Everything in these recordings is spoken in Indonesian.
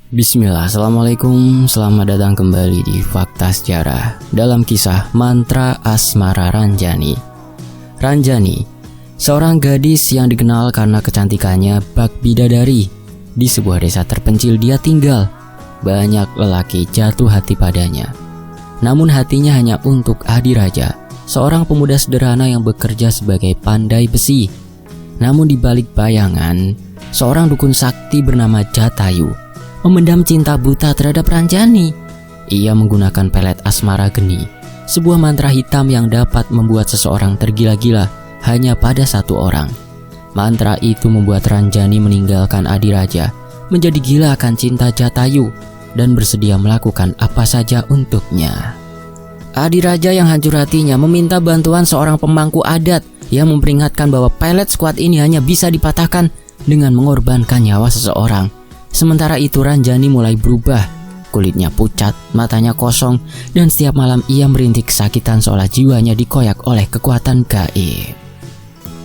Bismillah, Assalamualaikum, selamat datang kembali di Fakta Sejarah dalam kisah Mantra Asmara Ranjani. Ranjani, seorang gadis yang dikenal karena kecantikannya bak bidadari. Di sebuah desa terpencil dia tinggal. Banyak lelaki jatuh hati padanya. Namun hatinya hanya untuk Adiraja, seorang pemuda sederhana yang bekerja sebagai pandai besi. Namun di balik bayangan, seorang dukun sakti bernama Jatayu memendam cinta buta terhadap Ranjani. Ia menggunakan pelet asmara geni, sebuah mantra hitam yang dapat membuat seseorang tergila-gila hanya pada satu orang. Mantra itu membuat Ranjani meninggalkan Adiraja, menjadi gila akan cinta Jatayu dan bersedia melakukan apa saja untuknya. Adiraja yang hancur hatinya meminta bantuan seorang pemangku adat yang memperingatkan bahwa pelet sekuat ini hanya bisa dipatahkan dengan mengorbankan nyawa seseorang. Sementara itu Ranjani mulai berubah. Kulitnya pucat, matanya kosong, dan setiap malam ia merintih kesakitan seolah jiwanya dikoyak oleh kekuatan gaib.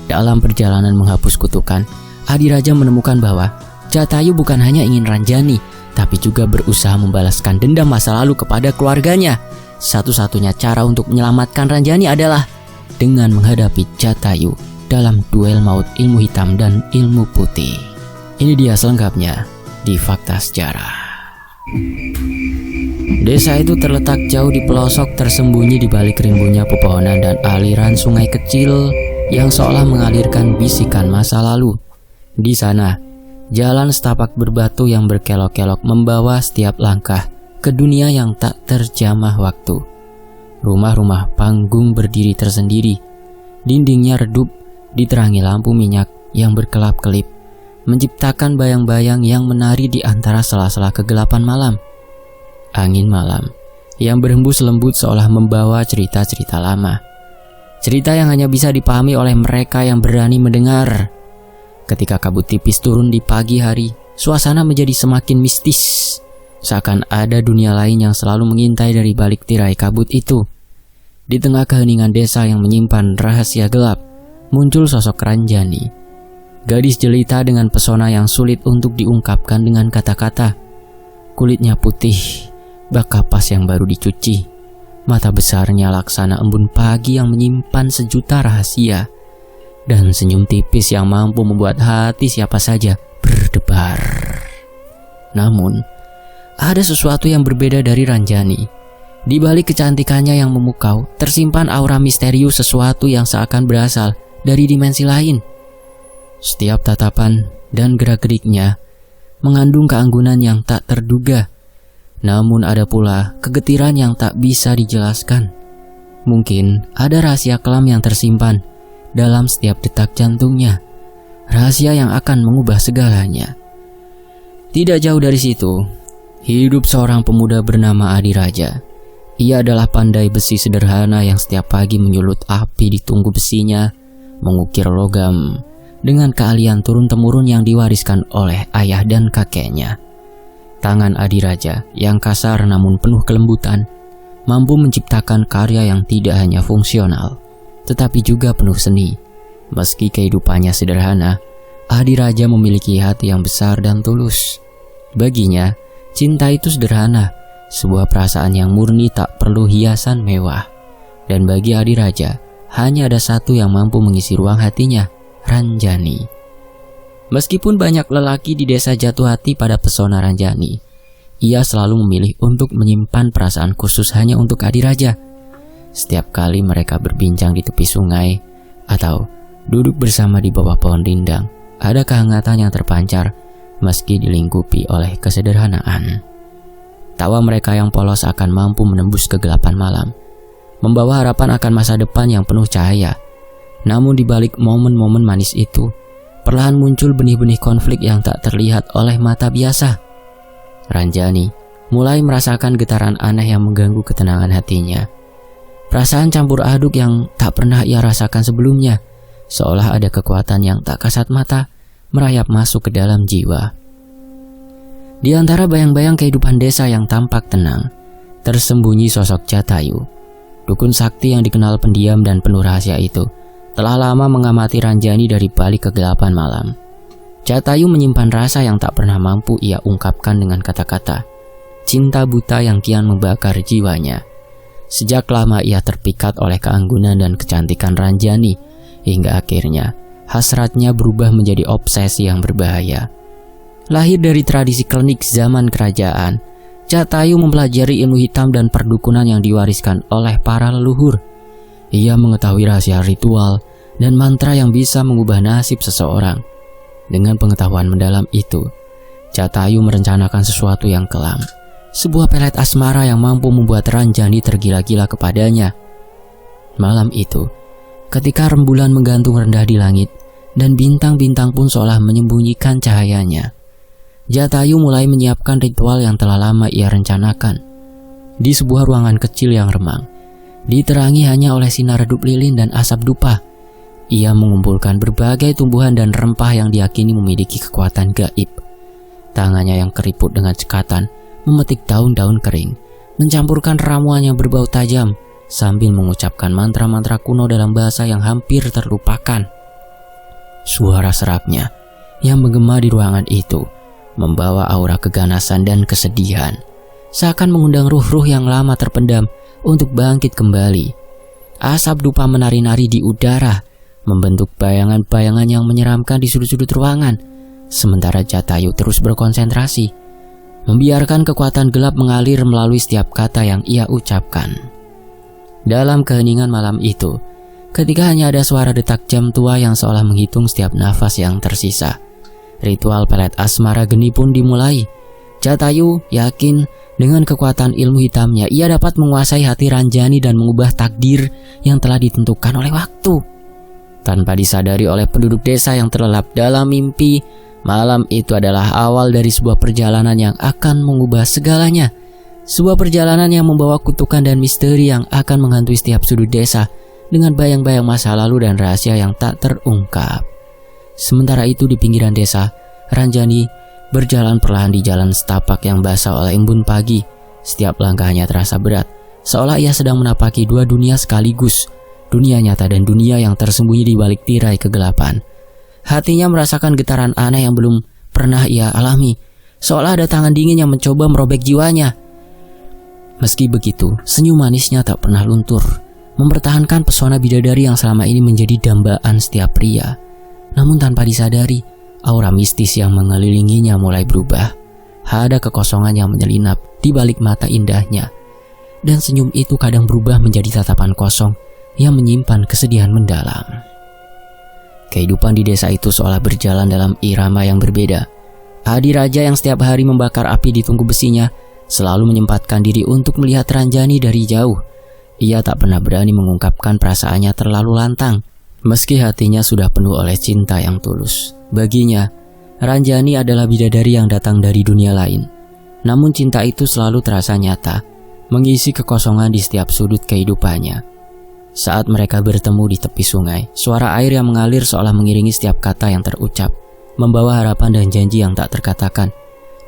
Dalam perjalanan menghapus kutukan, Adiraja menemukan bahwa Jatayu bukan hanya ingin Ranjani, tapi juga berusaha membalaskan dendam masa lalu kepada keluarganya. Satu-satunya cara untuk menyelamatkan Ranjani adalah dengan menghadapi Jatayu dalam duel maut ilmu hitam dan ilmu putih. Ini dia selengkapnya di Fakta Sejarah. Desa itu terletak jauh di pelosok tersembunyi di balik rimbunnya pepohonan dan aliran sungai kecil yang seolah mengalirkan bisikan masa lalu. Di sana, jalan setapak berbatu yang berkelok-kelok membawa setiap langkah ke dunia yang tak terjamah waktu. Rumah-rumah panggung berdiri tersendiri. Dindingnya redup diterangi lampu minyak yang berkelap-kelip, menciptakan bayang-bayang yang menari di antara sela-sela kegelapan malam. Angin malam yang berhembus lembut seolah membawa cerita-cerita lama. Cerita yang hanya bisa dipahami oleh mereka yang berani mendengar. Ketika kabut tipis turun di pagi hari, suasana menjadi semakin mistis. Seakan ada dunia lain yang selalu mengintai dari balik tirai kabut itu. Di tengah keheningan desa yang menyimpan rahasia gelap, muncul sosok Ranjani. Gadis jelita dengan pesona yang sulit untuk diungkapkan dengan kata-kata. Kulitnya putih, bak kapas yang baru dicuci. Mata besarnya laksana embun pagi yang menyimpan sejuta rahasia. Dan senyum tipis yang mampu membuat hati siapa saja berdebar. Namun, ada sesuatu yang berbeda dari Ranjani. Di balik kecantikannya yang memukau, tersimpan aura misterius sesuatu yang seakan berasal dari dimensi lain. Setiap tatapan dan gerak-geriknya mengandung keanggunan yang tak terduga. Namun ada pula kegetiran yang tak bisa dijelaskan. Mungkin ada rahasia kelam yang tersimpan dalam setiap detak jantungnya. Rahasia yang akan mengubah segalanya. Tidak jauh dari situ, hidup seorang pemuda bernama Adiraja. Ia adalah pandai besi sederhana yang setiap pagi menyulut api di tungku besinya, mengukir logam, dengan keahlian turun-temurun yang diwariskan oleh ayah dan kakeknya. Tangan Adiraja yang kasar namun penuh kelembutan, mampu menciptakan karya yang tidak hanya fungsional, tetapi juga penuh seni. Meski kehidupannya sederhana, Adiraja memiliki hati yang besar dan tulus. Baginya, cinta itu sederhana, sebuah perasaan yang murni tak perlu hiasan mewah. Dan bagi Adiraja, hanya ada satu yang mampu mengisi ruang hatinya, Ranjani. Meskipun banyak lelaki di desa jatuh hati pada pesona Ranjani, ia selalu memilih untuk menyimpan perasaan khusus hanya untuk Adiraja. Setiap kali mereka berbincang di tepi sungai atau duduk bersama di bawah pohon rindang, ada kehangatan yang terpancar meski dilingkupi oleh kesederhanaan. Tawa mereka yang polos akan mampu menembus kegelapan malam, membawa harapan akan masa depan yang penuh cahaya. Namun di balik momen-momen manis itu, perlahan muncul benih-benih konflik yang tak terlihat oleh mata biasa. Ranjani mulai merasakan getaran aneh yang mengganggu ketenangan hatinya. Perasaan campur aduk yang tak pernah ia rasakan sebelumnya, seolah ada kekuatan yang tak kasat mata merayap masuk ke dalam jiwa. Di antara bayang-bayang kehidupan desa yang tampak tenang, tersembunyi sosok Jatayu, dukun sakti yang dikenal pendiam dan penuh rahasia itu. Telah lama mengamati Ranjani dari balik kegelapan malam. Jatayu menyimpan rasa yang tak pernah mampu ia ungkapkan dengan kata-kata. Cinta buta yang kian membakar jiwanya. Sejak lama ia terpikat oleh keanggunan dan kecantikan Ranjani, hingga akhirnya hasratnya berubah menjadi obsesi yang berbahaya. Lahir dari tradisi klinik zaman kerajaan, Jatayu mempelajari ilmu hitam dan perdukunan yang diwariskan oleh para leluhur. Ia mengetahui rahasia ritual dan mantra yang bisa mengubah nasib seseorang. Dengan pengetahuan mendalam itu, Jatayu merencanakan sesuatu yang kelam. Sebuah pelet asmara yang mampu membuat Ranjani tergila-gila kepadanya. Malam itu, ketika rembulan menggantung rendah di langit dan bintang-bintang pun seolah menyembunyikan cahayanya, Jatayu mulai menyiapkan ritual yang telah lama ia rencanakan. Di sebuah ruangan kecil yang remang, diterangi hanya oleh sinar redup lilin dan asap dupa, ia mengumpulkan berbagai tumbuhan dan rempah yang diyakini memiliki kekuatan gaib. Tangannya yang keriput dengan cekatan memetik daun-daun kering, mencampurkan ramuan yang berbau tajam, sambil mengucapkan mantra-mantra kuno dalam bahasa yang hampir terlupakan. Suara serapnya yang menggema di ruangan itu membawa aura keganasan dan kesedihan, seakan mengundang ruh-ruh yang lama terpendam untuk bangkit kembali. Asap dupa menari-nari di udara, membentuk bayangan-bayangan yang menyeramkan di sudut-sudut ruangan, sementara Jatayu terus berkonsentrasi, membiarkan kekuatan gelap mengalir melalui setiap kata yang ia ucapkan. Dalam keheningan malam itu, ketika hanya ada suara detak jam tua yang seolah menghitung setiap nafas yang tersisa, ritual pelet asmara geni pun dimulai. Jatayu yakin dengan kekuatan ilmu hitamnya ia dapat menguasai hati Ranjani dan mengubah takdir yang telah ditentukan oleh waktu. Tanpa disadari oleh penduduk desa yang terlelap dalam mimpi, malam itu adalah awal dari sebuah perjalanan yang akan mengubah segalanya. Sebuah perjalanan yang membawa kutukan dan misteri yang akan menghantui setiap sudut desa dengan bayang-bayang masa lalu dan rahasia yang tak terungkap. Sementara itu di pinggiran desa, Ranjani berjalan perlahan di jalan setapak yang basah oleh embun pagi. Setiap langkahnya terasa berat, seolah ia sedang menapaki dua dunia sekaligus, dunia nyata dan dunia yang tersembunyi di balik tirai kegelapan. Hatinya merasakan getaran aneh yang belum pernah ia alami, seolah ada tangan dingin yang mencoba merobek jiwanya. Meski begitu, senyum manisnya tak pernah luntur, mempertahankan pesona bidadari yang selama ini menjadi dambaan setiap pria. Namun tanpa disadari, aura mistis yang mengelilinginya mulai berubah. Ada kekosongan yang menyelinap di balik mata indahnya, dan senyum itu kadang berubah menjadi tatapan kosong yang menyimpan kesedihan mendalam. Kehidupan di desa itu seolah berjalan dalam irama yang berbeda. Adi Raja yang setiap hari membakar api di tungku besinya selalu menyempatkan diri untuk melihat Ranjani dari jauh. Ia tak pernah berani mengungkapkan perasaannya terlalu lantang, meski hatinya sudah penuh oleh cinta yang tulus. Baginya, Ranjani adalah bidadari yang datang dari dunia lain. Namun cinta itu selalu terasa nyata, mengisi kekosongan di setiap sudut kehidupannya. Saat mereka bertemu di tepi sungai, suara air yang mengalir seolah mengiringi setiap kata yang terucap, membawa harapan dan janji yang tak terkatakan.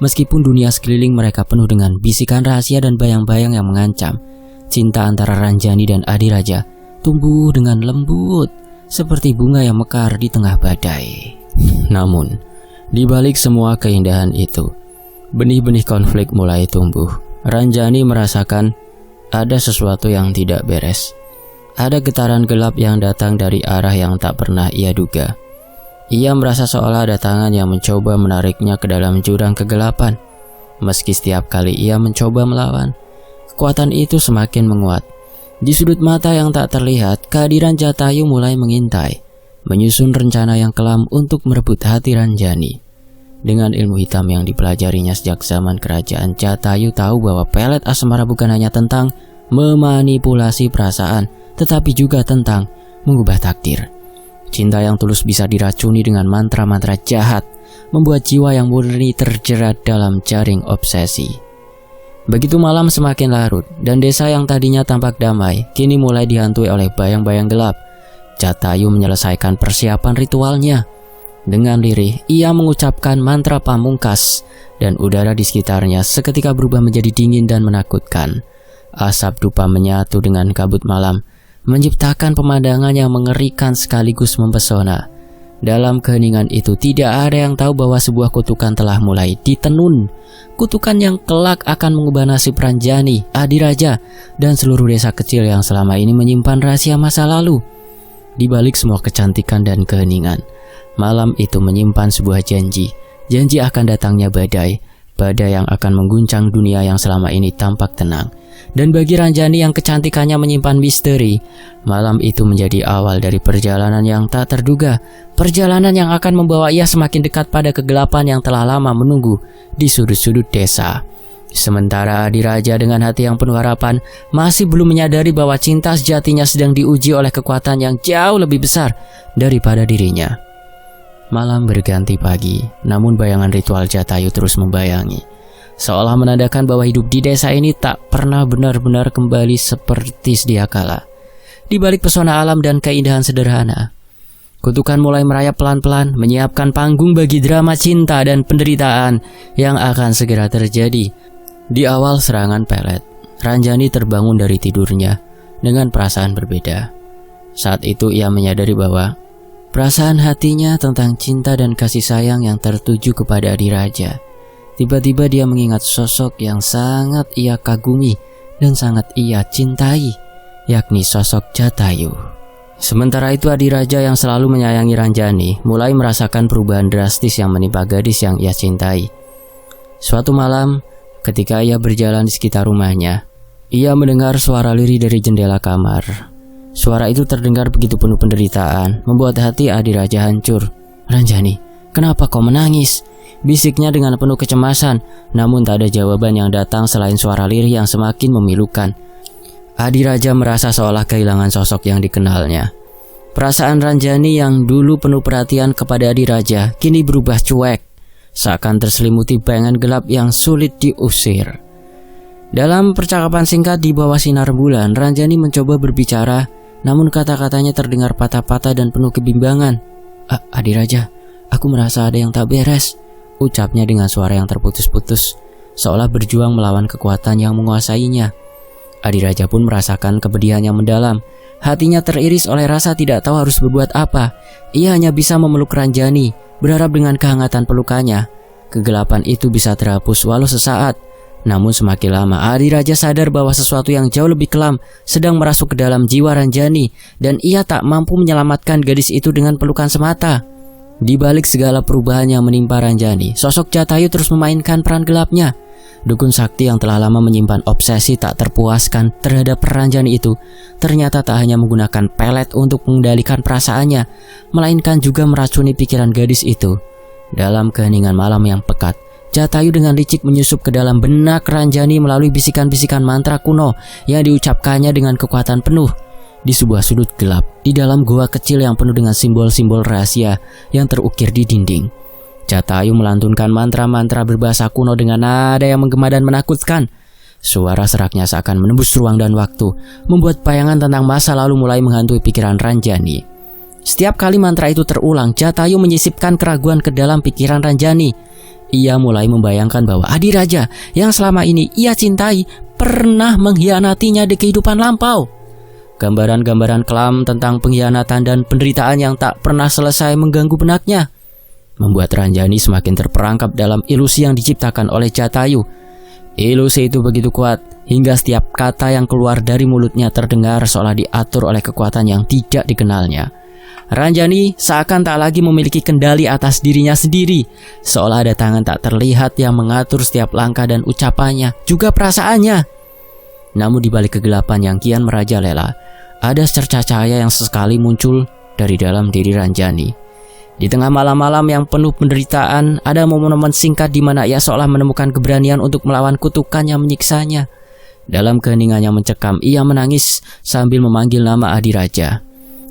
Meskipun dunia sekeliling mereka penuh dengan bisikan rahasia dan bayang-bayang yang mengancam, cinta antara Ranjani dan Adi Raja tumbuh dengan lembut, seperti bunga yang mekar di tengah badai. Namun, di balik semua keindahan itu, benih-benih konflik mulai tumbuh. Ranjani merasakan ada sesuatu yang tidak beres. Ada getaran gelap yang datang dari arah yang tak pernah ia duga. Ia merasa seolah ada tangan yang mencoba menariknya ke dalam jurang kegelapan. Meski setiap kali ia mencoba melawan, kekuatan itu semakin menguat. Di sudut mata yang tak terlihat, kehadiran Jatayu mulai mengintai, menyusun rencana yang kelam untuk merebut hati Ranjani. Dengan ilmu hitam yang dipelajarinya sejak zaman kerajaan, Jatayu tahu bahwa pelet asmara bukan hanya tentang memanipulasi perasaan, tetapi juga tentang mengubah takdir. Cinta yang tulus bisa diracuni dengan mantra-mantra jahat, membuat jiwa yang murni terjerat dalam jaring obsesi. Begitu malam semakin larut, dan desa yang tadinya tampak damai, kini mulai dihantui oleh bayang-bayang gelap. Jatayu menyelesaikan persiapan ritualnya. Dengan lirih, ia mengucapkan mantra pamungkas, dan udara di sekitarnya seketika berubah menjadi dingin dan menakutkan. Asap dupa menyatu dengan kabut malam, menciptakan pemandangan yang mengerikan sekaligus mempesona. Dalam keheningan itu tidak ada yang tahu bahwa sebuah kutukan telah mulai ditenun. Kutukan yang kelak akan mengubah nasib Ranjani, Adiraja, dan seluruh desa kecil yang selama ini menyimpan rahasia masa lalu. Di balik semua kecantikan dan keheningan, malam itu menyimpan sebuah janji. Janji akan datangnya badai yang akan mengguncang dunia yang selama ini tampak tenang. Dan bagi Ranjani yang kecantikannya menyimpan misteri, malam itu menjadi awal dari perjalanan yang tak terduga. Perjalanan yang akan membawa ia semakin dekat pada kegelapan yang telah lama menunggu di sudut-sudut desa. Sementara Adiraja dengan hati yang penuh harapan masih belum menyadari bahwa cinta sejatinya sedang diuji oleh kekuatan yang jauh lebih besar daripada dirinya. Malam berganti pagi, namun bayangan ritual Jatayu terus membayangi, seolah menandakan bahwa hidup di desa ini tak pernah benar-benar kembali seperti sedia kala. Di balik pesona alam dan keindahan sederhana, kutukan mulai merayap pelan-pelan, menyiapkan panggung bagi drama cinta dan penderitaan yang akan segera terjadi. Di awal serangan pelet, Ranjani terbangun dari tidurnya dengan perasaan berbeda. Saat itu ia menyadari bahwa perasaan hatinya tentang cinta dan kasih sayang yang tertuju kepada Adiraja. Tiba-tiba dia mengingat sosok yang sangat ia kagumi dan sangat ia cintai, yakni sosok Jatayu. Sementara itu Adiraja yang selalu menyayangi Ranjani mulai merasakan perubahan drastis yang menimpa gadis yang ia cintai. Suatu malam, ketika ia berjalan di sekitar rumahnya, ia mendengar suara lirih dari jendela kamar. Suara itu terdengar begitu penuh penderitaan, membuat hati Adiraja hancur. "Ranjani, kenapa kau menangis?" bisiknya dengan penuh kecemasan, namun tak ada jawaban yang datang selain suara lirih yang semakin memilukan. Adiraja merasa seolah kehilangan sosok yang dikenalnya. Perasaan Ranjani yang dulu penuh perhatian kepada Adiraja kini berubah cuek, seakan terselimuti bayangan gelap yang sulit diusir. Dalam percakapan singkat di bawah sinar bulan, Ranjani mencoba berbicara, namun kata-katanya terdengar patah-patah dan penuh kebimbangan. "Adiraja, aku merasa ada yang tak beres," ucapnya dengan suara yang terputus-putus, seolah berjuang melawan kekuatan yang menguasainya. Adiraja pun merasakan kepedihan yang mendalam. Hatinya teriris oleh rasa tidak tahu harus berbuat apa. Ia hanya bisa memeluk Ranjani, berharap dengan kehangatan pelukannya kegelapan itu bisa terhapus walau sesaat. Namun semakin lama Adiraja sadar bahwa sesuatu yang jauh lebih kelam sedang merasuk ke dalam jiwa Ranjani, dan ia tak mampu menyelamatkan gadis itu dengan pelukan semata. Di balik segala perubahan yang menimpa Ranjani, sosok Jatayu terus memainkan peran gelapnya. Dukun sakti yang telah lama menyimpan obsesi tak terpuaskan terhadap Ranjani itu ternyata tak hanya menggunakan pelet untuk mengendalikan perasaannya, melainkan juga meracuni pikiran gadis itu. Dalam keheningan malam yang pekat, Jatayu dengan licik menyusup ke dalam benak Ranjani melalui bisikan-bisikan mantra kuno yang diucapkannya dengan kekuatan penuh. Di sebuah sudut gelap, di dalam gua kecil yang penuh dengan simbol-simbol rahasia yang terukir di dinding, Jatayu melantunkan mantra-mantra berbahasa kuno dengan nada yang menggema dan menakutkan. Suara seraknya seakan menembus ruang dan waktu, membuat bayangan tentang masa lalu mulai menghantui pikiran Ranjani. Setiap kali mantra itu terulang, Jatayu menyisipkan keraguan ke dalam pikiran Ranjani. Ia mulai membayangkan bahwa Adiraja yang selama ini ia cintai pernah mengkhianatinya di kehidupan lampau. Gambaran-gambaran kelam tentang pengkhianatan dan penderitaan yang tak pernah selesai mengganggu benaknya, membuat Ranjani semakin terperangkap dalam ilusi yang diciptakan oleh Jatayu. Ilusi itu begitu kuat hingga setiap kata yang keluar dari mulutnya terdengar seolah diatur oleh kekuatan yang tidak dikenalnya. Ranjani seakan tak lagi memiliki kendali atas dirinya sendiri, seolah ada tangan tak terlihat yang mengatur setiap langkah dan ucapannya, juga perasaannya. Namun di balik kegelapan yang kian merajalela, ada secercah cahaya yang sesekali muncul dari dalam diri Ranjani. Di tengah malam-malam yang penuh penderitaan, ada momen-momen singkat di mana ia seolah menemukan keberanian untuk melawan kutukan yang menyiksanya. Dalam keheningan yang mencekam, ia menangis sambil memanggil nama Adiraja,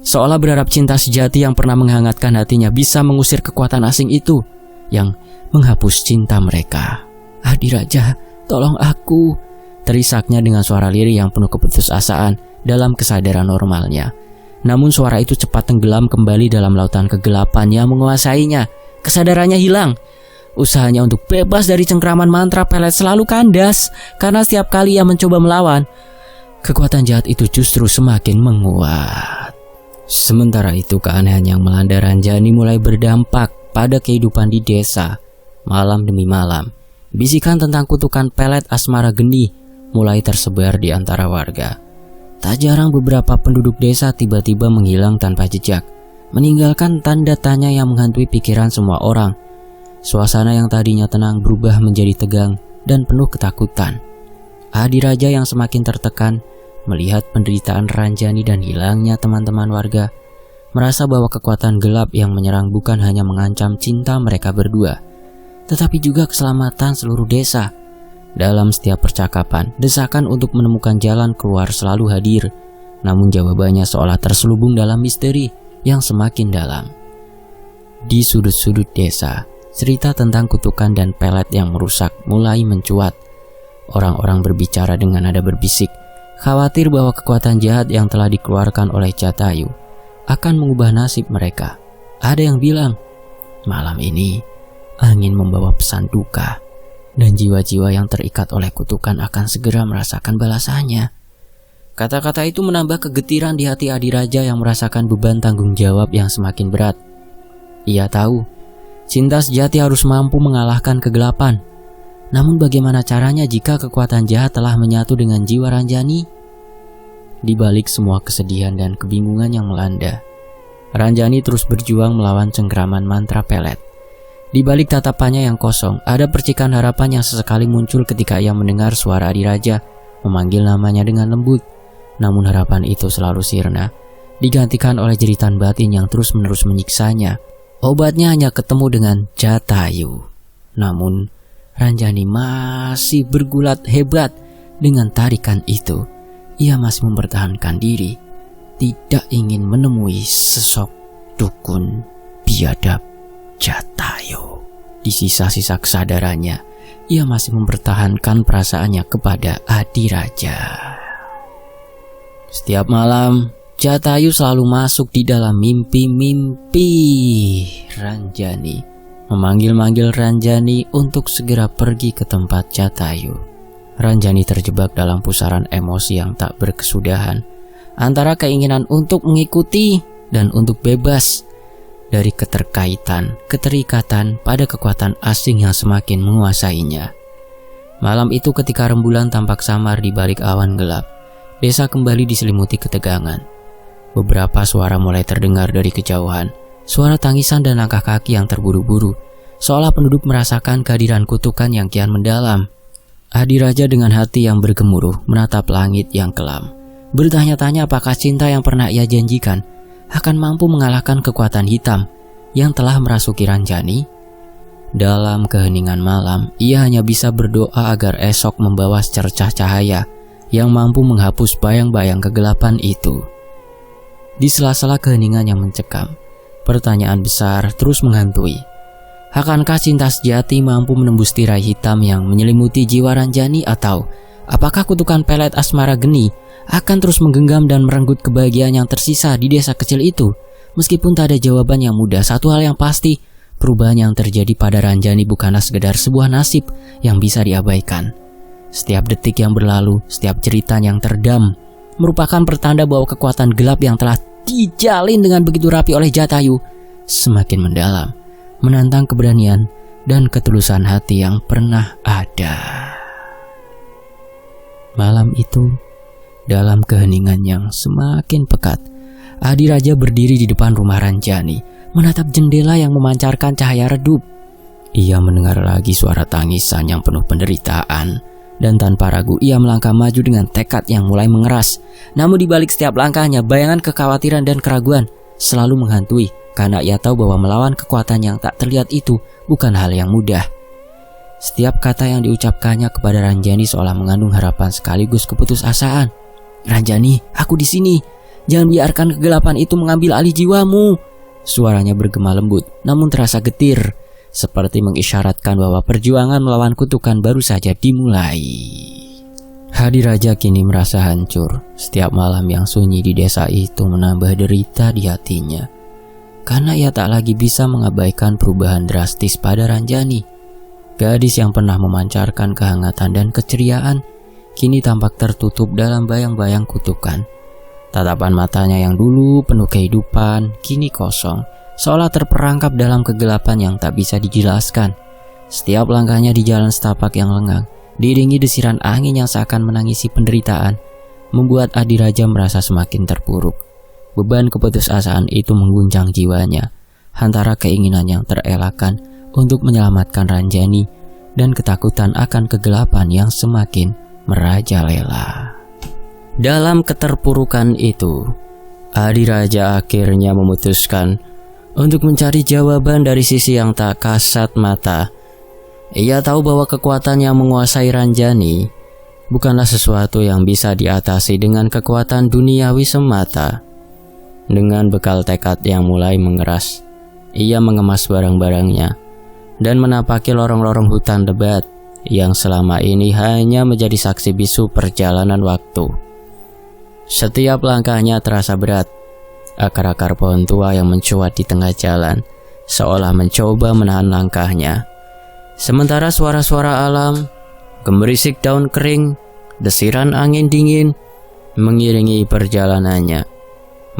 seolah berharap cinta sejati yang pernah menghangatkan hatinya bisa mengusir kekuatan asing itu yang menghapus cinta mereka. "Adiraja, tolong aku," terisaknya dengan suara lirih yang penuh keputusasaan dalam kesadaran normalnya. Namun suara itu cepat tenggelam kembali dalam lautan kegelapan yang menguasainya. Kesadarannya hilang. Usahanya untuk bebas dari cengkraman mantra pelet selalu kandas, karena setiap kali ia mencoba melawan, kekuatan jahat itu justru semakin menguat. Sementara itu keanehan yang melanda Ranjani mulai berdampak pada kehidupan di desa. Malam demi malam, bisikan tentang kutukan pelet asmara geni mulai tersebar di antara warga. Tak jarang beberapa penduduk desa tiba-tiba menghilang tanpa jejak, meninggalkan tanda tanya yang menghantui pikiran semua orang. Suasana yang tadinya tenang berubah menjadi tegang dan penuh ketakutan. Adiraja yang semakin tertekan melihat penderitaan Ranjani dan hilangnya teman-teman warga, merasa bahwa kekuatan gelap yang menyerang bukan hanya mengancam cinta mereka berdua, tetapi juga keselamatan seluruh desa. Dalam setiap percakapan, desakan untuk menemukan jalan keluar selalu hadir, namun jawabannya seolah terselubung dalam misteri yang semakin dalam. Di sudut-sudut desa, cerita tentang kutukan dan pelet yang merusak mulai mencuat. Orang-orang berbicara dengan nada berbisik, khawatir bahwa kekuatan jahat yang telah dikeluarkan oleh Jatayu akan mengubah nasib mereka. Ada yang bilang, malam ini angin membawa pesan duka, dan jiwa-jiwa yang terikat oleh kutukan akan segera merasakan balasannya. Kata-kata itu menambah kegetiran di hati Adiraja yang merasakan beban tanggung jawab yang semakin berat. Ia tahu, cinta sejati harus mampu mengalahkan kegelapan. Namun bagaimana caranya jika kekuatan jahat telah menyatu dengan jiwa Ranjani? Di balik semua kesedihan dan kebingungan yang melanda, Ranjani terus berjuang melawan cengkraman mantra pelet. Di balik tatapannya yang kosong, ada percikan harapan yang sesekali muncul ketika ia mendengar suara Adiraja memanggil namanya dengan lembut. Namun harapan itu selalu sirna, digantikan oleh jeritan batin yang terus-menerus menyiksanya. Obatnya hanya ketemu dengan Jatayu. Namun Ranjani masih bergulat hebat dengan tarikan itu. Ia masih mempertahankan diri, tidak ingin menemui sosok dukun biadab Jatayu. Di sisa-sisa kesadarannya, ia masih mempertahankan perasaannya kepada Adiraja. Setiap malam, Jatayu selalu masuk di dalam mimpi-mimpi Ranjani, memanggil-manggil Ranjani untuk segera pergi ke tempat Jatayu. Ranjani terjebak dalam pusaran emosi yang tak berkesudahan, antara keinginan untuk mengikuti dan untuk bebas dari keterikatan pada kekuatan asing yang semakin menguasainya. Malam itu ketika rembulan tampak samar di balik awan gelap, desa kembali diselimuti ketegangan. Beberapa suara mulai terdengar dari kejauhan, suara tangisan dan langkah kaki yang terburu-buru, seolah penduduk merasakan kehadiran kutukan yang kian mendalam. Adiraja dengan hati yang bergemuruh menatap langit yang kelam, bertanya-tanya apakah cinta yang pernah ia janjikan akan mampu mengalahkan kekuatan hitam yang telah merasuki Ranjani. Dalam keheningan malam, ia hanya bisa berdoa agar esok membawa secercah cahaya yang mampu menghapus bayang-bayang kegelapan itu. Di sela-sela keheningan yang mencekam, pertanyaan besar terus menghantui. Akankah cinta sejati mampu menembus tirai hitam yang menyelimuti jiwa Ranjani, atau apakah kutukan pelet asmara geni akan terus menggenggam dan merenggut kebahagiaan yang tersisa di desa kecil itu? Meskipun tak ada jawaban yang mudah, satu hal yang pasti, perubahan yang terjadi pada Ranjani bukanlah sekedar sebuah nasib yang bisa diabaikan. Setiap detik yang berlalu, setiap jeritan yang terdam, merupakan pertanda bahwa kekuatan gelap yang telah dijalin dengan begitu rapi oleh Jatayu semakin mendalam, menantang keberanian dan ketulusan hati yang pernah ada. Malam itu, dalam keheningan yang semakin pekat, Adiraja berdiri di depan rumah Ranjani, menatap jendela yang memancarkan cahaya redup. Ia mendengar lagi suara tangisan yang penuh penderitaan, dan tanpa ragu ia melangkah maju dengan tekad yang mulai mengeras. Namun di balik setiap langkahnya, bayangan kekhawatiran dan keraguan selalu menghantui, karena ia tahu bahwa melawan kekuatan yang tak terlihat itu bukan hal yang mudah. Setiap kata yang diucapkannya kepada Ranjani seolah mengandung harapan sekaligus keputusasaan. "Ranjani, aku di sini. Jangan biarkan kegelapan itu mengambil alih jiwamu." Suaranya bergema lembut, namun terasa getir, seperti mengisyaratkan bahwa perjuangan melawan kutukan baru saja dimulai. Adiraja kini merasa hancur. Setiap malam yang sunyi di desa itu menambah derita di hatinya, karena ia tak lagi bisa mengabaikan perubahan drastis pada Ranjani. Gadis yang pernah memancarkan kehangatan dan keceriaan kini tampak tertutup dalam bayang-bayang kutukan. Tatapan matanya yang dulu penuh kehidupan, kini kosong, seolah terperangkap dalam kegelapan yang tak bisa dijelaskan. Setiap langkahnya di jalan setapak yang lengang, diiringi desiran angin yang seakan menangisi penderitaan, membuat Adiraja merasa semakin terpuruk. Beban keputusasaan itu mengguncang jiwanya, antara keinginan yang terelakkan untuk menyelamatkan Ranjani dan ketakutan akan kegelapan yang semakin merajalela. Dalam keterpurukan itu, Adiraja akhirnya memutuskan untuk mencari jawaban dari sisi yang tak kasat mata. Ia tahu bahwa kekuatan yang menguasai Ranjani bukanlah sesuatu yang bisa diatasi dengan kekuatan duniawi semata. Dengan bekal tekad yang mulai mengeras, ia mengemas barang-barangnya dan menapaki lorong-lorong hutan lebat yang selama ini hanya menjadi saksi bisu perjalanan waktu. Setiap langkahnya terasa berat. Akar-akar pohon tua yang mencuat di tengah jalan seolah mencoba menahan langkahnya. Sementara suara-suara alam, gemerisik daun kering, desiran angin dingin mengiringi perjalanannya,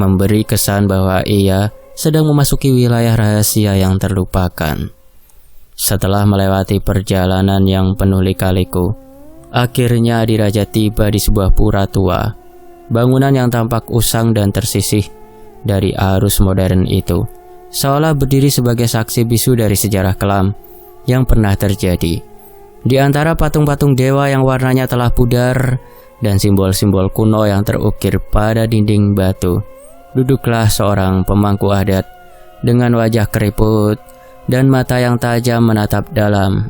memberi kesan bahwa ia sedang memasuki wilayah rahasia yang terlupakan. Setelah melewati perjalanan yang penuh lika-liku, akhirnya Adiraja tiba di sebuah pura tua. Bangunan yang tampak usang dan tersisih dari arus modern itu seolah berdiri sebagai saksi bisu dari sejarah kelam yang pernah terjadi. Di antara patung-patung dewa yang warnanya telah pudar dan simbol-simbol kuno yang terukir pada dinding batu, duduklah seorang pemangku adat dengan wajah keriput dan mata yang tajam menatap dalam.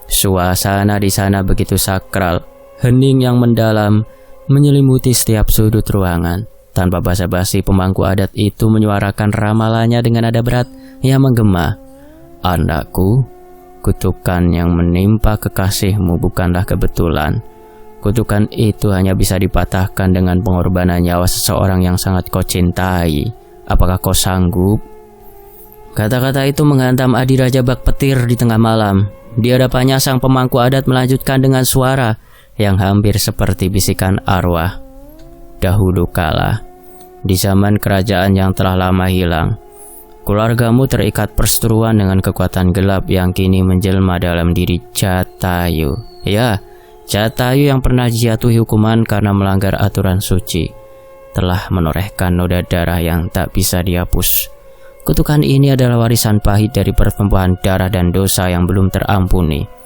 Suasana di sana begitu sakral, hening yang mendalam menyelimuti setiap sudut ruangan. Tanpa basa-basi, pemangku adat itu menyuarakan ramalannya dengan nada berat yang menggema. Anakku, kutukan yang menimpa kekasihmu bukanlah kebetulan. Kutukan itu hanya bisa dipatahkan dengan pengorbanan nyawa seseorang yang sangat kau cintai. Apakah kau sanggup? Kata-kata itu menghantam Adiraja bak petir di tengah malam. Di hadapannya sang pemangku adat melanjutkan dengan suara yang hampir seperti bisikan arwah. Dahulu kala, di zaman kerajaan yang telah lama hilang, keluargamu terikat perseteruan dengan kekuatan gelap yang kini menjelma dalam diri Jatayu. Ya, Jatayu yang pernah dijatuhi hukuman karena melanggar aturan suci, telah menorehkan noda darah yang tak bisa dihapus. Kutukan ini adalah warisan pahit dari pertumpahan darah dan dosa yang belum terampuni.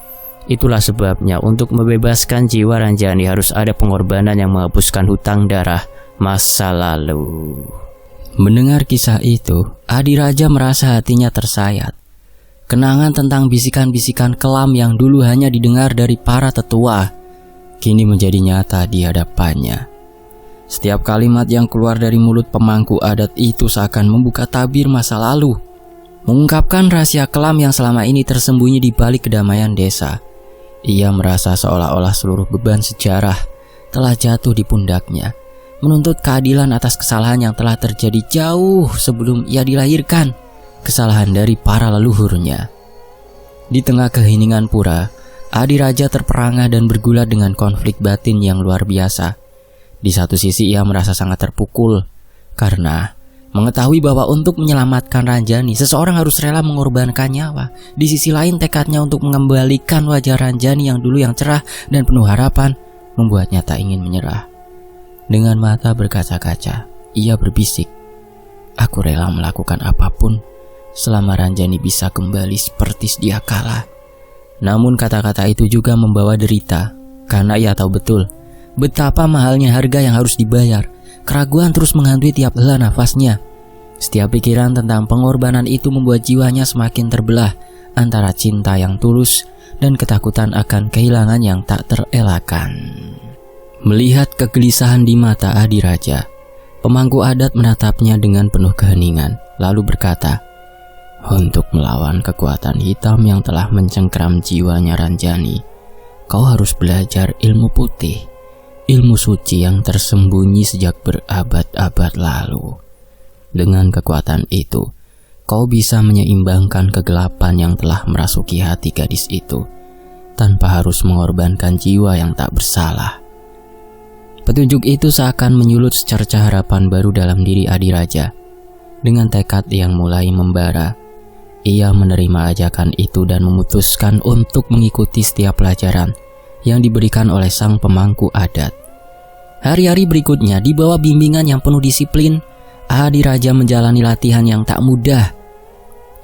Itulah sebabnya untuk membebaskan jiwa Ranjani harus ada pengorbanan yang menghapuskan hutang darah masa lalu. Mendengar kisah itu, Adiraja merasa hatinya tersayat. Kenangan tentang bisikan-bisikan kelam yang dulu hanya didengar dari para tetua, kini menjadi nyata di hadapannya. Setiap kalimat yang keluar dari mulut pemangku adat itu seakan membuka tabir masa lalu, mengungkapkan rahasia kelam yang selama ini tersembunyi di balik kedamaian desa. Ia merasa seolah-olah seluruh beban sejarah telah jatuh di pundaknya, menuntut keadilan atas kesalahan yang telah terjadi jauh sebelum ia dilahirkan, kesalahan dari para leluhurnya. Di tengah keheningan pura, Adiraja terperangah dan bergulat dengan konflik batin yang luar biasa. Di satu sisi ia merasa sangat terpukul, karena mengetahui bahwa untuk menyelamatkan Ranjani, seseorang harus rela mengorbankan nyawa. Di sisi lain, tekadnya untuk mengembalikan wajah Ranjani yang dulu yang cerah dan penuh harapan membuatnya tak ingin menyerah. Dengan mata berkaca-kaca, ia berbisik, "Aku rela melakukan apapun selama Ranjani bisa kembali seperti sedia kala." Namun kata-kata itu juga membawa derita, karena ia tahu betul betapa mahalnya harga yang harus dibayar. Keraguan terus menghantui tiap hela nafasnya. Setiap pikiran tentang pengorbanan itu membuat jiwanya semakin terbelah antara cinta yang tulus dan ketakutan akan kehilangan yang tak terelakkan. Melihat kegelisahan di mata Adiraja, pemangku adat menatapnya dengan penuh keheningan, lalu berkata, "Untuk melawan kekuatan hitam yang telah mencengkeram jiwanya Ranjani, kau harus belajar ilmu putih. Ilmu suci yang tersembunyi sejak berabad-abad lalu. Dengan kekuatan itu, kau bisa menyeimbangkan kegelapan yang telah merasuki hati gadis itu, tanpa harus mengorbankan jiwa yang tak bersalah." Petunjuk itu seakan menyulut secerca harapan baru dalam diri Adiraja. Dengan tekad yang mulai membara, ia menerima ajakan itu dan memutuskan untuk mengikuti setiap pelajaran yang diberikan oleh sang pemangku adat. Hari-hari berikutnya, di bawah bimbingan yang penuh disiplin, Adiraja menjalani latihan yang tak mudah.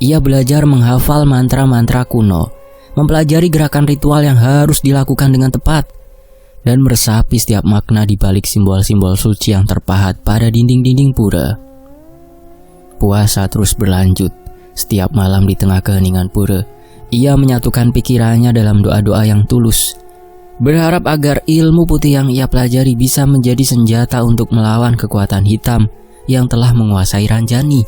Ia belajar menghafal mantra-mantra kuno, mempelajari gerakan ritual yang harus dilakukan dengan tepat, dan meresapi setiap makna di balik simbol-simbol suci yang terpahat pada dinding-dinding pura. Puasa terus berlanjut. Setiap malam di tengah keheningan pura, ia menyatukan pikirannya dalam doa-doa yang tulus, berharap agar ilmu putih yang ia pelajari bisa menjadi senjata untuk melawan kekuatan hitam yang telah menguasai Ranjani.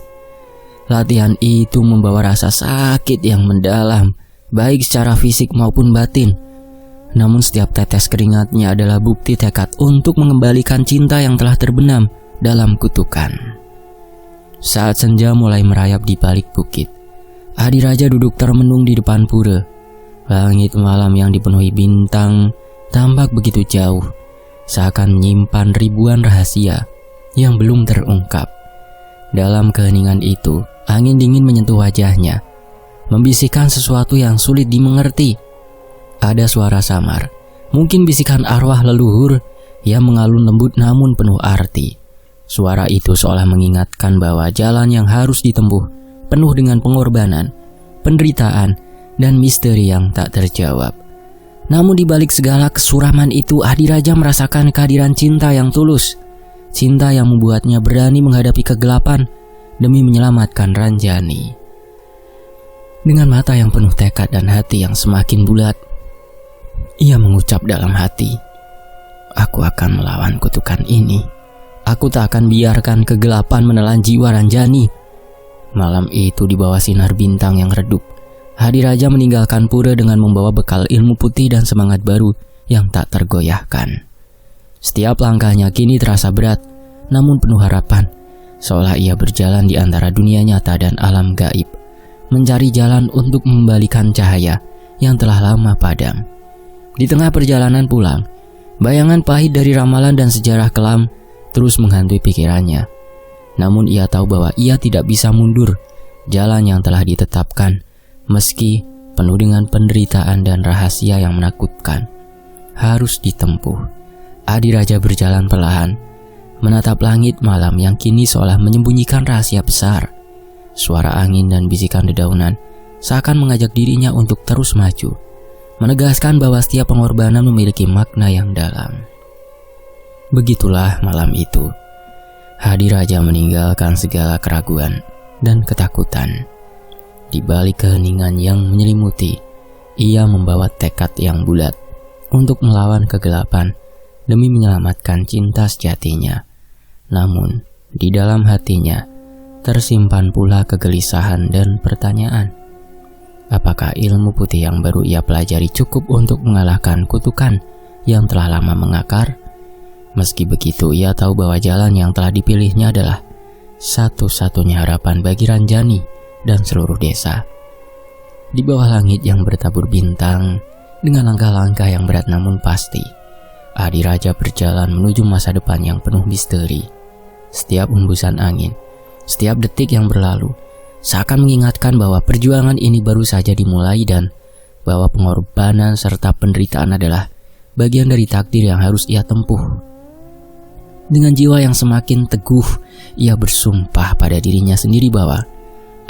Latihan itu membawa rasa sakit yang mendalam, baik secara fisik maupun batin. Namun setiap tetes keringatnya adalah bukti tekad untuk mengembalikan cinta yang telah terbenam dalam kutukan. Saat senja mulai merayap di balik bukit, Adiraja duduk termenung di depan pura. Langit malam yang dipenuhi bintang tampak begitu jauh, seakan menyimpan ribuan rahasia yang belum terungkap. Dalam keheningan itu, angin dingin menyentuh wajahnya, membisikkan sesuatu yang sulit dimengerti. Ada suara samar, mungkin bisikan arwah leluhur yang mengalun lembut namun penuh arti. Suara itu seolah mengingatkan bahwa jalan yang harus ditempuh penuh dengan pengorbanan, penderitaan, dan misteri yang tak terjawab. Namun di balik segala kesuraman itu, Adiraja merasakan kehadiran cinta yang tulus. Cinta yang membuatnya berani menghadapi kegelapan demi menyelamatkan Ranjani. Dengan mata yang penuh tekad dan hati yang semakin bulat, ia mengucap dalam hati, "Aku akan melawan kutukan ini. Aku tak akan biarkan kegelapan menelan jiwa Ranjani." Malam itu di bawah sinar bintang yang redup, Adiraja meninggalkan pura dengan membawa bekal ilmu putih dan semangat baru yang tak tergoyahkan. Setiap langkahnya kini terasa berat, namun penuh harapan, seolah ia berjalan di antara dunia nyata dan alam gaib, mencari jalan untuk mengembalikan cahaya yang telah lama padam. Di tengah perjalanan pulang, bayangan pahit dari ramalan dan sejarah kelam terus menghantui pikirannya. Namun ia tahu bahwa ia tidak bisa mundur jalan yang telah ditetapkan, meski penuh dengan penderitaan dan rahasia yang menakutkan. Harus ditempuh. Adiraja berjalan perlahan, menatap langit malam yang kini seolah menyembunyikan rahasia besar. Suara angin dan bisikan dedaunan seakan mengajak dirinya untuk terus maju, menegaskan bahwa setiap pengorbanan memiliki makna yang dalam. Begitulah malam itu, Adiraja meninggalkan segala keraguan dan ketakutan. Di balik keheningan yang menyelimuti, ia membawa tekad yang bulat untuk melawan kegelapan demi menyelamatkan cinta sejatinya. Namun, di dalam hatinya tersimpan pula kegelisahan dan pertanyaan. Apakah ilmu putih yang baru ia pelajari cukup untuk mengalahkan kutukan yang telah lama mengakar? Meski begitu, ia tahu bahwa jalan yang telah dipilihnya adalah satu-satunya harapan bagi Ranjani dan seluruh desa. Di bawah langit yang bertabur bintang, dengan langkah-langkah yang berat namun pasti, Adiraja berjalan menuju masa depan yang penuh misteri. Setiap hembusan angin, setiap detik yang berlalu, seakan mengingatkan bahwa perjuangan ini baru saja dimulai dan bahwa pengorbanan serta penderitaan adalah bagian dari takdir yang harus ia tempuh. Dengan jiwa yang semakin teguh, ia bersumpah pada dirinya sendiri bahwa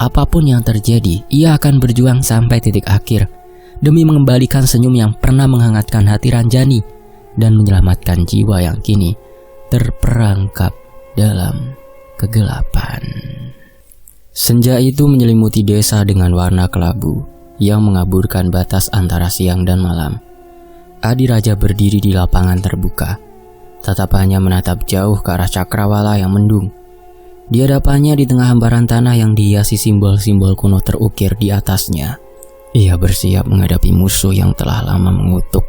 apapun yang terjadi, ia akan berjuang sampai titik akhir demi mengembalikan senyum yang pernah menghangatkan hati Ranjani dan menyelamatkan jiwa yang kini terperangkap dalam kegelapan. Senja itu menyelimuti desa dengan warna kelabu yang mengaburkan batas antara siang dan malam. Adiraja berdiri di lapangan terbuka, tatapannya menatap jauh ke arah cakrawala yang mendung. Di hadapannya, di tengah hamparan tanah yang dihiasi simbol-simbol kuno terukir di atasnya, ia bersiap menghadapi musuh yang telah lama mengutuk.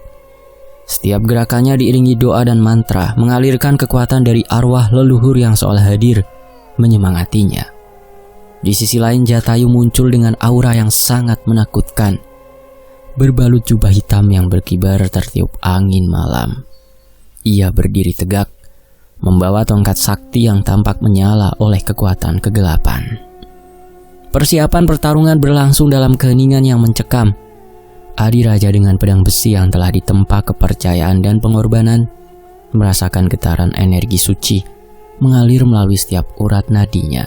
Setiap gerakannya diiringi doa dan mantra, mengalirkan kekuatan dari arwah leluhur yang seolah hadir menyemangatinya. Di sisi lain, Jatayu muncul dengan aura yang sangat menakutkan, berbalut jubah hitam yang berkibar tertiup angin malam. ia berdiri tegak, membawa tongkat sakti yang tampak menyala oleh kekuatan kegelapan. Persiapan pertarungan berlangsung dalam keheningan yang mencekam. Adiraja dengan pedang besi yang telah ditempa kepercayaan dan pengorbanan merasakan getaran energi suci mengalir melalui setiap urat nadinya.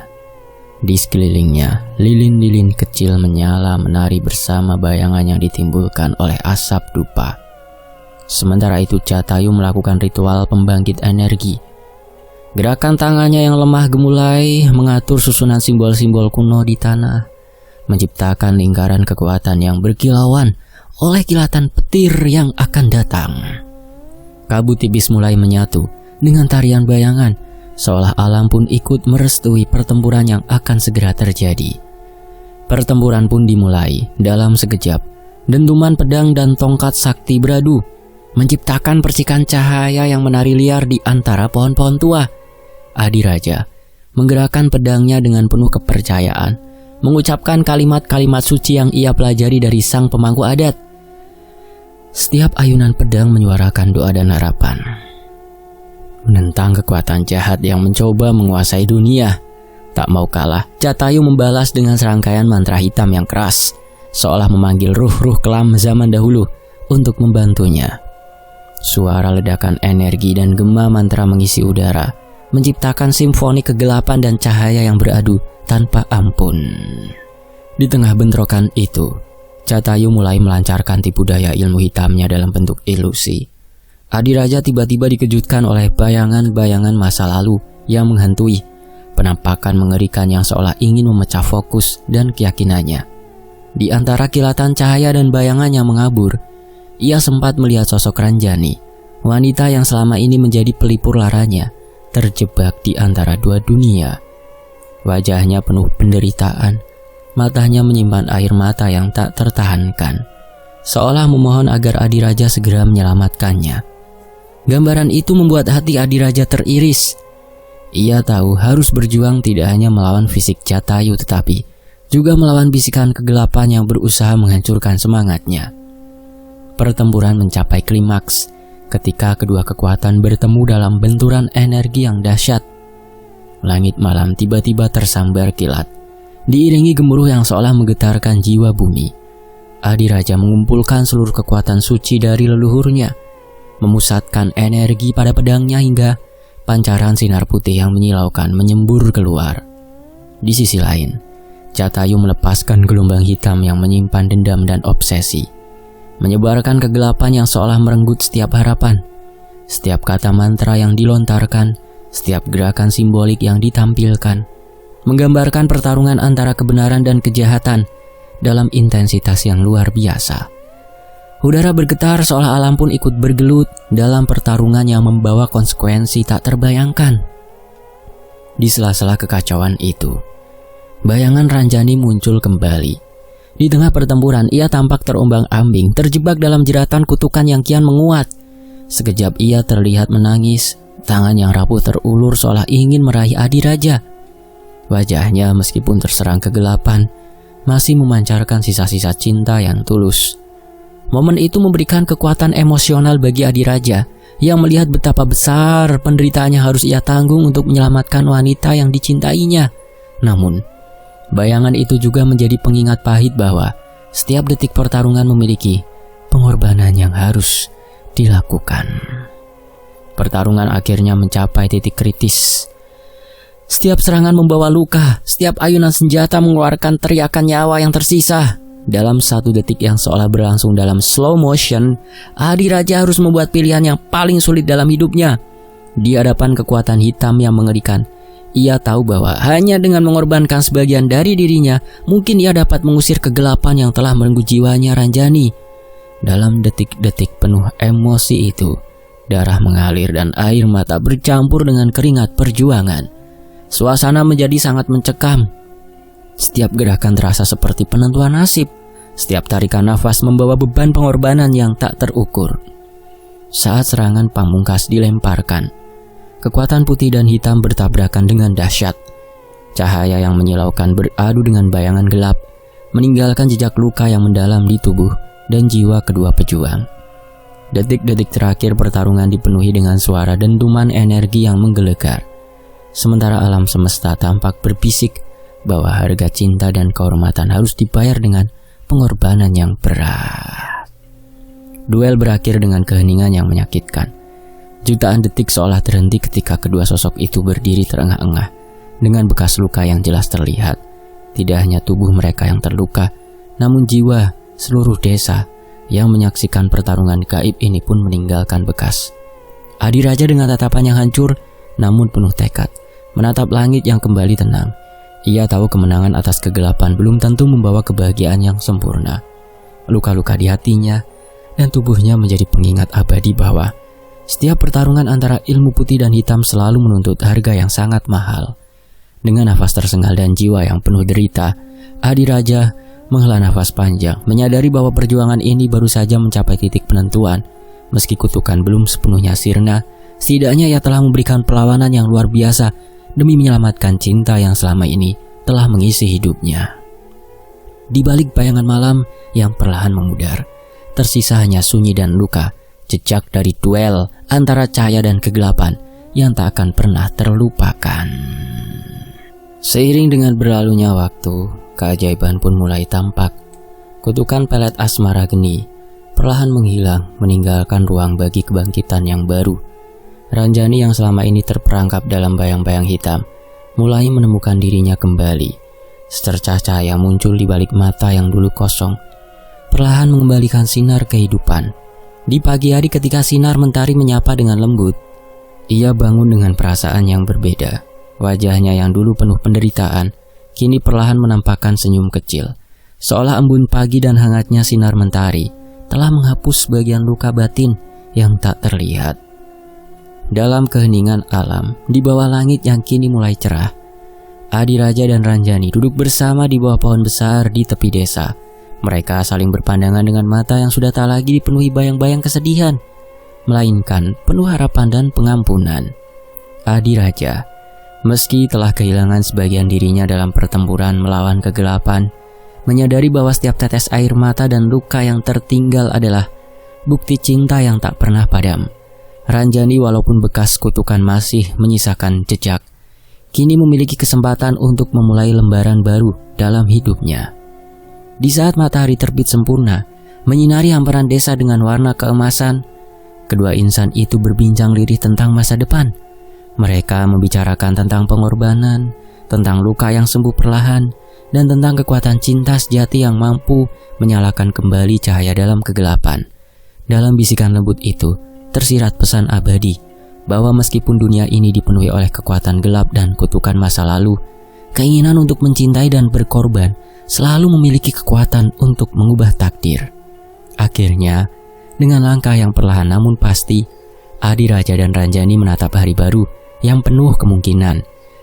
Di sekelilingnya, lilin-lilin kecil menyala menari bersama bayangan yang ditimbulkan oleh asap dupa. Sementara itu Jatayu melakukan ritual pembangkit energi. Gerakan tangannya yang lemah gemulai mengatur susunan simbol-simbol kuno di tanah, menciptakan lingkaran kekuatan yang berkilauan oleh kilatan petir yang akan datang. Kabut tipis mulai menyatu dengan tarian bayangan, seolah alam pun ikut merestui pertempuran yang akan segera terjadi. Pertempuran pun dimulai dalam sekejap. Dentuman pedang dan tongkat sakti beradu, menciptakan percikan cahaya yang menari liar di antara pohon-pohon tua. Adiraja menggerakkan pedangnya dengan penuh kepercayaan, mengucapkan kalimat-kalimat suci yang ia pelajari dari sang pemangku adat. Setiap ayunan pedang menyuarakan doa dan harapan, menentang kekuatan jahat yang mencoba menguasai dunia. Tak mau kalah, Jatayu membalas dengan serangkaian mantra hitam yang keras, seolah memanggil ruh-ruh kelam zaman dahulu untuk membantunya. Suara ledakan energi dan gema mantra mengisi udara, menciptakan simfoni kegelapan dan cahaya yang beradu tanpa ampun. Di tengah bentrokan itu, Jatayu mulai melancarkan tipu daya ilmu hitamnya dalam bentuk ilusi. Adiraja tiba-tiba dikejutkan oleh bayangan-bayangan masa lalu yang menghantui, penampakan mengerikan yang seolah ingin memecah fokus dan keyakinannya. Di antara kilatan cahaya dan bayangan yang mengabur, ia sempat melihat sosok Ranjani, wanita yang selama ini menjadi pelipur laranya, terjebak di antara dua dunia. Wajahnya penuh penderitaan, matanya menyimpan air mata yang tak tertahankan, seolah memohon agar Adiraja segera menyelamatkannya. Gambaran itu membuat hati Adiraja teriris. Ia tahu harus berjuang tidak hanya melawan fisik Jatayu, tetapi juga melawan bisikan kegelapan yang berusaha menghancurkan semangatnya. Pertempuran mencapai klimaks ketika kedua kekuatan bertemu dalam benturan energi yang dahsyat. Langit malam tiba-tiba tersambar kilat, diiringi gemuruh yang seolah menggetarkan jiwa bumi. Adiraja mengumpulkan seluruh kekuatan suci dari leluhurnya, memusatkan energi pada pedangnya hingga pancaran sinar putih yang menyilaukan menyembur keluar. Di sisi lain, Jatayu melepaskan gelombang hitam yang menyimpan dendam dan obsesi, menyebarkan kegelapan yang seolah merenggut setiap harapan. Setiap kata mantra yang dilontarkan, setiap gerakan simbolik yang ditampilkan, menggambarkan pertarungan antara kebenaran dan kejahatan dalam intensitas yang luar biasa. Udara bergetar seolah alam pun ikut bergelut dalam pertarungan yang membawa konsekuensi tak terbayangkan. Di sela-sela kekacauan itu, bayangan Ranjani muncul kembali. Di tengah pertempuran, ia tampak terombang-ambing, terjebak dalam jeratan kutukan yang kian menguat. Sekejap ia terlihat menangis, tangan yang rapuh terulur seolah ingin meraih Adiraja. Wajahnya meskipun terserang kegelapan, masih memancarkan sisa-sisa cinta yang tulus. Momen itu memberikan kekuatan emosional bagi Adiraja yang melihat betapa besar penderitaannya harus ia tanggung untuk menyelamatkan wanita yang dicintainya. Namun, bayangan itu juga menjadi pengingat pahit bahwa setiap detik pertarungan memiliki pengorbanan yang harus dilakukan. Pertarungan akhirnya mencapai titik kritis. Setiap serangan membawa luka, setiap ayunan senjata mengeluarkan teriakan nyawa yang tersisa. Dalam satu detik yang seolah berlangsung dalam slow motion, Adiraja harus membuat pilihan yang paling sulit dalam hidupnya. Di hadapan kekuatan hitam yang mengerikan, ia tahu bahwa hanya dengan mengorbankan sebagian dari dirinya, mungkin ia dapat mengusir kegelapan yang telah merenggut jiwanya Ranjani. Dalam detik-detik penuh emosi itu, darah mengalir dan air mata bercampur dengan keringat perjuangan. Suasana menjadi sangat mencekam. Setiap gerakan terasa seperti penentuan nasib. Setiap tarikan nafas membawa beban pengorbanan yang tak terukur. Saat serangan pamungkas dilemparkan, kekuatan putih dan hitam bertabrakan dengan dahsyat. Cahaya yang menyilaukan beradu dengan bayangan gelap, meninggalkan jejak luka yang mendalam di tubuh dan jiwa kedua pejuang. Detik-detik terakhir pertarungan dipenuhi dengan suara dentuman energi yang menggelegar. Sementara alam semesta tampak berbisik bahwa harga cinta dan kehormatan harus dibayar dengan pengorbanan yang berat. Duel berakhir dengan keheningan yang menyakitkan. Jutaan detik seolah terhenti ketika kedua sosok itu berdiri terengah-engah dengan bekas luka yang jelas terlihat. Tidak hanya tubuh mereka yang terluka, namun jiwa seluruh desa yang menyaksikan pertarungan gaib ini pun meninggalkan bekas. Adiraja dengan tatapan yang hancur namun penuh tekad menatap langit yang kembali tenang. Ia tahu kemenangan atas kegelapan belum tentu membawa kebahagiaan yang sempurna. Luka-luka di hatinya dan tubuhnya menjadi pengingat abadi bahwa setiap pertarungan antara ilmu putih dan hitam selalu menuntut harga yang sangat mahal. Dengan nafas tersengal dan jiwa yang penuh derita, Adiraja menghela nafas panjang, menyadari bahwa perjuangan ini baru saja mencapai titik penentuan. Meski kutukan belum sepenuhnya sirna, setidaknya ia telah memberikan perlawanan yang luar biasa demi menyelamatkan cinta yang selama ini telah mengisi hidupnya. Di balik bayangan malam yang perlahan memudar, tersisa hanya sunyi dan luka, jejak dari duel antara cahaya dan kegelapan yang tak akan pernah terlupakan. Seiring dengan berlalunya waktu, keajaiban pun mulai tampak. Kutukan pelet asmara geni perlahan menghilang, meninggalkan ruang bagi kebangkitan yang baru. Ranjani yang selama ini terperangkap dalam bayang-bayang hitam mulai menemukan dirinya kembali. Secercah cahaya muncul di balik mata yang dulu kosong, perlahan mengembalikan sinar kehidupan. Di pagi hari ketika sinar mentari menyapa dengan lembut, ia bangun dengan perasaan yang berbeda. Wajahnya yang dulu penuh penderitaan kini perlahan menampakkan senyum kecil, seolah embun pagi dan hangatnya sinar mentari telah menghapus sebagian luka batin yang tak terlihat. Dalam keheningan alam, di bawah langit yang kini mulai cerah, Adiraja dan Ranjani duduk bersama di bawah pohon besar di tepi desa. Mereka saling berpandangan dengan mata yang sudah tak lagi dipenuhi bayang-bayang kesedihan, melainkan penuh harapan dan pengampunan. Adiraja, meski telah kehilangan sebagian dirinya dalam pertempuran melawan kegelapan, menyadari bahwa setiap tetes air mata dan luka yang tertinggal adalah bukti cinta yang tak pernah padam. Ranjani walaupun bekas kutukan masih menyisakan jejak, kini memiliki kesempatan untuk memulai lembaran baru dalam hidupnya. Di saat matahari terbit sempurna, menyinari hamparan desa dengan warna keemasan, kedua insan itu berbincang lirih tentang masa depan. Mereka membicarakan tentang pengorbanan, tentang luka yang sembuh perlahan, dan tentang kekuatan cinta sejati yang mampu menyalakan kembali cahaya dalam kegelapan. Dalam bisikan lembut itu, tersirat pesan abadi bahwa meskipun dunia ini dipenuhi oleh kekuatan gelap dan kutukan masa lalu, keinginan untuk mencintai dan berkorban selalu memiliki kekuatan untuk mengubah takdir. Akhirnya, dengan langkah yang perlahan namun pasti, Adiraja dan Ranjani menatap hari baru yang penuh kemungkinan.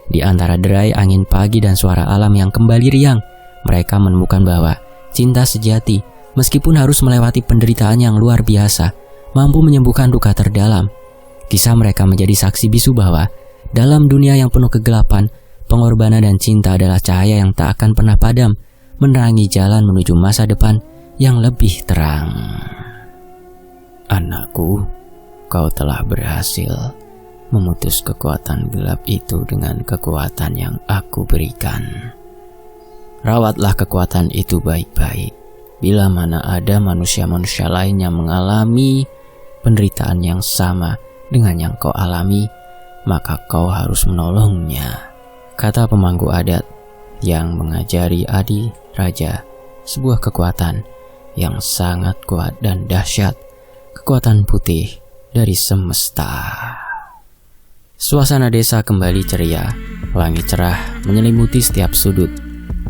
Di antara derai angin pagi dan suara alam yang kembali riang, mereka menemukan bahwa cinta sejati, meskipun harus melewati penderitaan yang luar biasa, mampu menyembuhkan luka terdalam. Kisah mereka menjadi saksi bisu bahwa dalam dunia yang penuh kegelapan, pengorbanan dan cinta adalah cahaya yang tak akan pernah padam, menerangi jalan menuju masa depan yang lebih terang. Anakku, kau telah berhasil memutus kekuatan gelap itu dengan kekuatan yang aku berikan. Rawatlah kekuatan itu baik-baik. Bila mana ada manusia-manusia lain yang mengalami penderitaan yang sama dengan yang kau alami, maka kau harus menolongnya, kata pemangku adat yang mengajari Adiraja sebuah kekuatan yang sangat kuat dan dahsyat, kekuatan putih dari semesta. Suasana desa kembali ceria, langit cerah menyelimuti setiap sudut.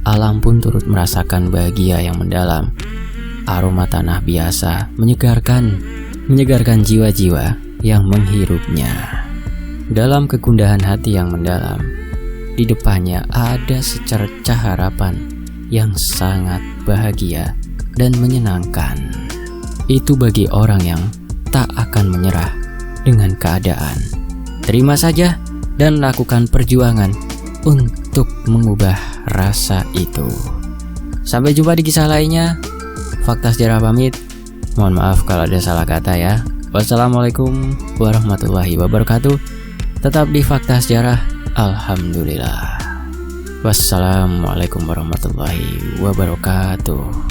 Alam pun turut merasakan bahagia yang mendalam. Aroma tanah biasa menyegarkan jiwa-jiwa yang menghirupnya. Dalam kegundahan hati yang mendalam, di depannya ada secercah harapan yang sangat bahagia dan menyenangkan. Itu bagi orang yang tak akan menyerah dengan keadaan. Terima saja dan lakukan perjuangan untuk mengubah rasa itu. Sampai jumpa di kisah lainnya. Fakta Sejarah pamit. Mohon maaf kalau ada salah kata ya. Wassalamualaikum warahmatullahi wabarakatuh. Tetap di Fakta Sejarah. Alhamdulillah. Wassalamualaikum warahmatullahi wabarakatuh.